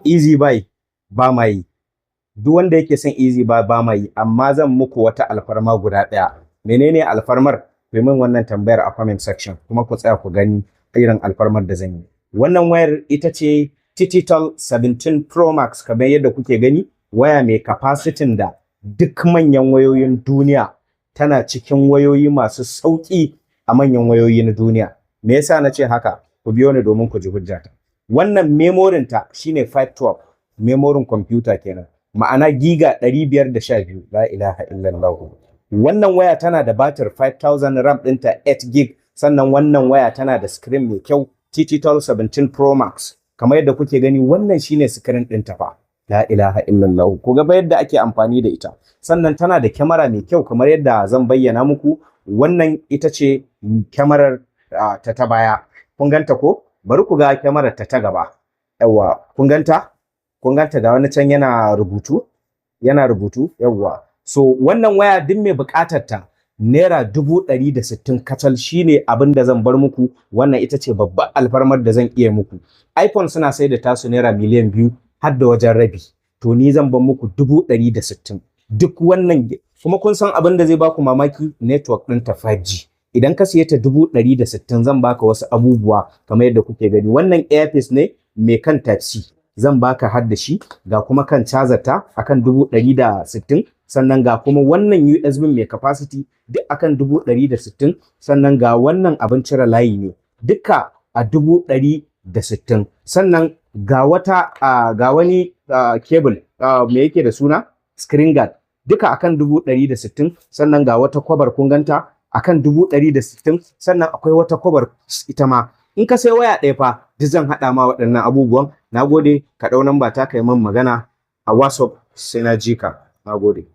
easy buy ba ma yi, duk wanda yake son easy buy ba ma yi, amma zan muku wata alfarma guda ɗaya. Menene alfarmar? Ku min wannan tambayar a comment section kuma ku tsaya ku gani irin alfarmar da zan yi. Wannan wayar ita ce Tititall 17 Pro Max, kamar yadda kuke gani, waya mai capacity da duk manyan wayoyin duniya, tana cikin wayoyi masu sauƙi a manyan wayoyi na duniya. Me yasa na ce haka? Ku biyo ni domin ku ji hujjata. Wannan memorin ta shine 512, memorin kwamfuta kenan. Ma'ana giga 512. La ilaha illallah. Wannan waya tana da batir 5000, RAM ɗinta 8 gig, sannan wannan waya tana da screen mai kyau, Tititall 17 Pro Max. Kamar yadda kuke gani, wannan shine screen ɗinta fa. La ilaha illallah. Ku ga yadda ake amfani da ita. Sannan tana da kyamara mai kyau kamar yadda zan bayyana muku. Wannan ita ce kyamarar ta baya. Kun ganta ko? Bari ku ga kyamarar ta gaba. Yawwa, kun ganta? Kun ganta ga wani can yana rubutu? Yana rubutu? Yawwa. So wannan waya duk mai buƙatar ta naira 160 kacal shine abin da zan bar muku. Wannan ita ce babbar alfarmar da zan iya muku. iPhone suna sai da tasu naira miliyan 2 har da wajen rabi. To ni zan bar muku 160. Duk wannan kuma kun san abin da zai baku mamaki, network ɗinta 5G. Idan ka siye ta 160 zan baka wasu abubuwa kamar yadda kuke gani. Wannan earpiece ne mai kan Type-C. Zan baka har da shi, ga kuma kan charger ta akan 160, sannan ga kuma wannan USB mai capacity duk akan 160, sannan ga wannan abin cire layi ne duka a 160, sannan ga wata ga wani cable me yake da suna screen guard duka akan 160, sannan ga wata kwabar kun ganta akan 160, sannan akwai wata kwabar ita ma. In ka sai waya ɗaya fa duk zan haɗa ma waɗannan abubuwan. Nagode, ka ɗau namba ta kai min magana a WhatsApp sai na ji ka. Nagode.